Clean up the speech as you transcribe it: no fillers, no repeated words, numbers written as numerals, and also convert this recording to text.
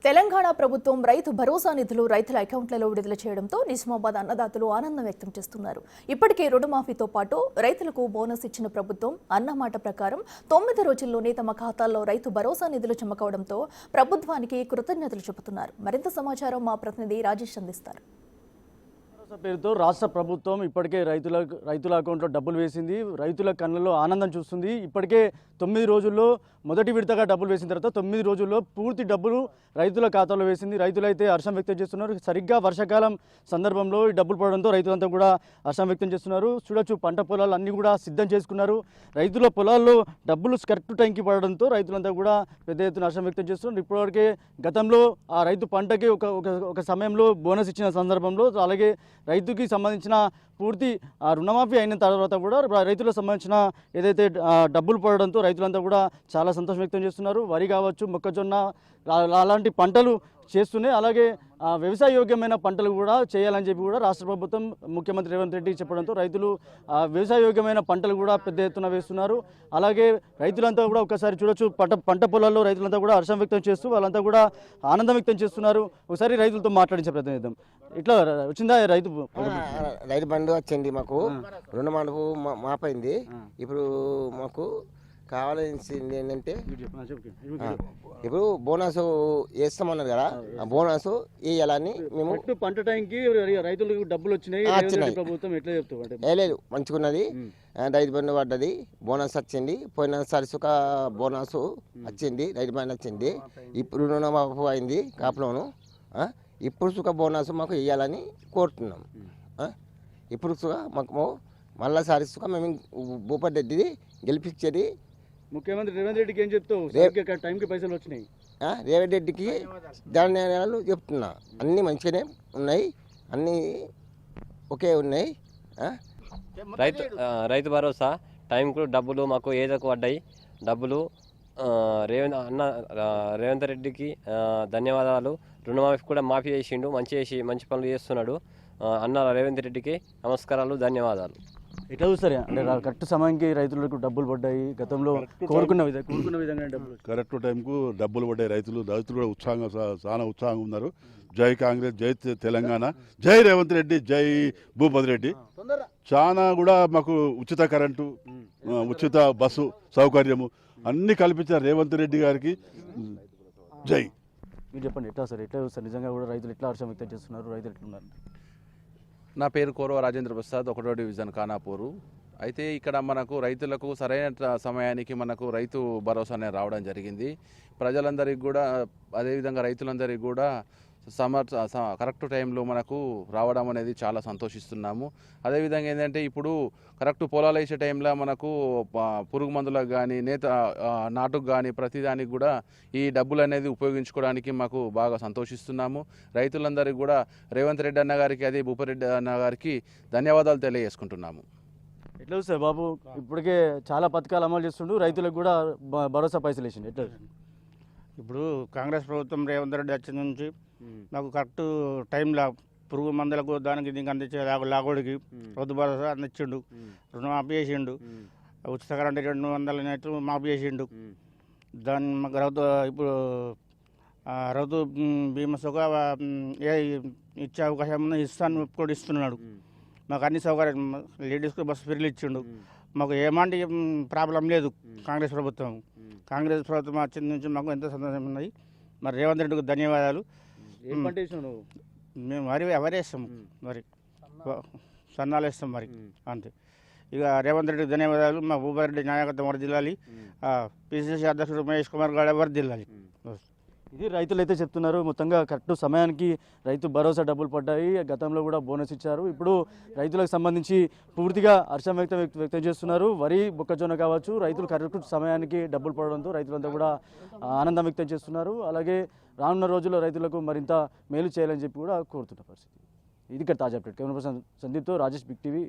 తెలంగాణ ప్రభుత్వం రైతు భరోసా నిధులు రైతుల అకౌంట్లలో విడుదల చేయడంతో నిజామాబాద్ అన్నదాతలు ఆనందం వ్యక్తం చేస్తున్నారు. ఇప్పటికే రుణమాఫీతో పాటు రైతులకు బోనస్ ఇచ్చిన ప్రభుత్వం అన్నమాట ప్రకారం 9 రోజుల్లోనే తమ ఖాతాల్లో రైతు భరోసా నిధులు జమ కావడంతో ప్రభుత్వానికి కృతజ్ఞతలు చెబుతున్నారు. మరింత సమాచారం మా ప్రతినిధి రాజేష్ అందిస్తారు. పేరుతో రాష్ట్ర ప్రభుత్వం ఇప్పటికే రైతుల అకౌంట్లో డబ్బులు వేసింది. రైతుల కళ్ళలో ఆనందం చూస్తుంది. ఇప్పటికే 9 రోజుల్లో మొదటి విడతగా డబ్బులు వేసిన తర్వాత 9 రోజుల్లో పూర్తి డబ్బులు రైతుల ఖాతాలో వేసింది. రైతులైతే హర్షం వ్యక్తం చేస్తున్నారు. సరిగ్గా వర్షాకాలం సందర్భంలో ఈ డబ్బులు పడడంతో రైతులంతా కూడా హర్షం వ్యక్తం చేస్తున్నారు. చూడొచ్చు, పంట పొలాలు అన్నీ కూడా సిద్ధం చేసుకున్నారు. రైతుల పొలాల్లో డబ్బులు కరెక్ట్ టైంకి పడడంతో రైతులంతా కూడా పెద్ద ఎత్తున హర్షం వ్యక్తం చేస్తున్నారు. ఇప్పటివరకే గతంలో ఆ రైతు పంటకి ఒక సమయంలో బోనస్ ఇచ్చిన సందర్భంలో, అలాగే రైతుకి సంబంధించిన పూర్తి రుణమాఫీ అయిన తర్వాత కూడా రైతులకు సంబంధించిన ఏదైతే డబ్బులు పడడంతో రైతులంతా కూడా చాలా సంతోషం వ్యక్తం చేస్తున్నారు. వరి కావచ్చు, మొక్కజొన్న అలాంటి పంటలు చేస్తూనే అలాగే వ్యవసాయ యోగ్యమైన పంటలు కూడా చేయాలని చెప్పి కూడా రాష్ట్ర ప్రభుత్వం ముఖ్యమంత్రి రేవంత్ రెడ్డి చెప్పడంతో రైతులు వ్యవసాయ యోగ్యమైన పంటలు కూడా పెద్ద ఎత్తున వేస్తున్నారు. అలాగే రైతులంతా కూడా ఒకసారి చూడొచ్చు, పంట పొలాల్లో రైతులంతా కూడా హర్షం వ్యక్తం చేస్తూ వాళ్ళంతా కూడా ఆనందం వ్యక్తం చేస్తున్నారు. ఒకసారి రైతులతో మాట్లాడించే ప్రయత్నం చేద్దాం. ఇట్లా వచ్చిందా రైతు బండి వచ్చింది, మాకు రుణమాఫీ మాపైంది. ఇప్పుడు మాకు కావాల్సింది ఏంటంటే ఇప్పుడు బోనస్ వేస్తామన్నారు కదా, ఆ బోనస్ వేయాలని మేము పంట టైంకి రైతులకు డబ్బులు వచ్చినాయి. ప్రభుత్వం ఎట్లా చెప్తాం లేదు, మంచిగున్నది. రైతు బంధు పడ్డది, బోనస్ వచ్చింది. పోయినసారి సుఖ బోనస్ వచ్చింది, రైతు బంధు వచ్చింది. ఇప్పుడు రుణమాఫీ అయింది కాపులోను. ఇప్పుడు సుఖ బోనస్ మాకు వేయాలని కోరుతున్నాం. ఇప్పుడు సుఖ మాకు మళ్ళీసారి సుఖ మేము భూపతి రెడ్డిది గెలిపించేది. ముఖ్యమంత్రి రేవంత్ రెడ్డికి ఏం చెప్తావు? టైంకి పైసలు వచ్చినాయి. రేవంత్ రెడ్డికి ధన్యవాదాలు చెప్తున్నా. అన్నీ మంచిగానే ఉన్నాయి, అన్నీ ఒకే ఉన్నాయి. రైతు భరోసా టైంకు డబ్బులు మాకు ఏదకు పడ్డాయి. డబ్బులు రేవంత్ రెడ్డికి ధన్యవాదాలు. రుణమాఫీ కూడా మాఫీ చేసిండు, మంచి పనులు చేస్తున్నాడు. అన్న రేవంత్ రెడ్డికి నమస్కారాలు, ధన్యవాదాలు. ఎట్లా చూస్తారు అంటే కరెక్ట్ సమయానికి రైతులకు డబ్బులు పడ్డాయి? గతంలో కోరుకున్న విధంగా డబ్బులు కరెక్ట్ టైంకు డబ్బులు పడ్డాయి. రైతులు కూడా ఉత్సాహంగా, చాలా ఉత్సాహంగా ఉన్నారు. జై కాంగ్రెస్, జై తెలంగాణ, జై రేవంత్ రెడ్డి, జై భూపతి రెడ్డి. చాలా కూడా మాకు ఉచిత కరెంటు, ఉచిత బస్సు సౌకర్యము అన్ని కల్పించారు రేవంత్ రెడ్డి గారికి. జై. మీరు చెప్పండి, ఎట్లా సార్ ఎట్లా చూస్తారు? నిజంగా కూడా రైతులు ఎట్లా హర్షం వ్యక్తం చేస్తున్నారు? రైతులు ఎట్లున్నారు? నా పేరు కోరవ రాజేంద్ర ప్రసాద్, 1వ డివిజన్ ఖానాపూరు. అయితే ఇక్కడ మనకు రైతులకు సరైన సమయానికి మనకు రైతు భరోసా అనేది రావడం జరిగింది. ప్రజలందరికీ కూడా, అదేవిధంగా రైతులందరికీ కూడా కరెక్ట్ టైంలో మనకు రావడం అనేది చాలా సంతోషిస్తున్నాము. అదేవిధంగా ఏంటంటే ఇప్పుడు కరెక్ట్ పొలాలు వేసే టైంలో మనకు పురుగు మందులకు కానీ నాటుకు కానీ ప్రతిదానికి కూడా ఈ డబ్బులు అనేది ఉపయోగించుకోవడానికి మాకు బాగా సంతోషిస్తున్నాము. రైతులందరికీ కూడా రేవంత్ రెడ్డి అన్న గారికి, అదే భూపరెడ్డి అన్న గారికి ధన్యవాదాలు తెలియజేసుకుంటున్నాము. ఎట్లా సార్ బాబు, ఇప్పటికే చాలా పథకాలు అమలు చేస్తుండు, రైతులకు కూడా భరోసా పైసలు వేసిండు. ఎట్లా ఇప్పుడు కాంగ్రెస్ ప్రభుత్వం రేవంత్ రెడ్డి వచ్చిన నుంచి నాకు కరెక్ట్ టైంలో పురుగు మందులకు దానికి దీనికి అందించే లాగోడికి రైతు భరోసా అందించిండు, రుణమాఫీ చేసిండు, ఉచిత కరెంట్ 200 యూనిట్లు మాఫీ చేసిండు. దాన్ని మాకు ఇప్పుడు రైతు బీమా సుఖ ఇచ్చే అవకాశం ఇస్తాను కూడా ఇస్తున్నాడు. మాకు అన్ని సౌకర్యం, లేడీస్కి బస్సు ఫ్రీలు ఇచ్చిండు. మాకు ఏమంటే ప్రాబ్లం లేదు. కాంగ్రెస్ ప్రభుత్వం వచ్చిన నుంచి మాకు ఎంతో సంతోషం ఉన్నాయి. మరి రేవంత్ రెడ్డికి ధన్యవాదాలు. మేము వరి వేస్తాము, మరి సన్నాలు వేస్తాం మరి, అంతే. ఇక రేవంత్ రెడ్డికి ధన్యవాదాలు. మా భూపతి రెడ్డి నాయకత్వం వర్దిల్లాలి. పిసిసి అధ్యక్షుడు మహేష్ కుమార్ గౌడ్ వర్దిల్లాలి. ఇది రైతులు అయితే చెప్తున్నారు. మొత్తంగా కరెక్ట్ సమయానికి రైతు భరోసా డబ్బులు పడ్డాయి. గతంలో కూడా బోనస్ ఇచ్చారు. ఇప్పుడు రైతులకు సంబంధించి పూర్తిగా హర్షం వ్యక్తం చేస్తున్నారు. వరి, మొక్కజొన్న కావచ్చు, రైతులు కరెక్ట్ సమయానికి డబ్బులు పడడంతో రైతులంతా కూడా ఆనందం వ్యక్తం చేస్తున్నారు. అలాగే రానున్న రోజుల్లో రైతులకు మరింత మేలు చేయాలని చెప్పి కూడా కోరుతున్న పరిస్థితి. ఇది ఇక్కడ తాజా అప్డేట్. కెమెరా పర్సన్ సందీప్తో రాజేష్, బిగ్ టీవీ.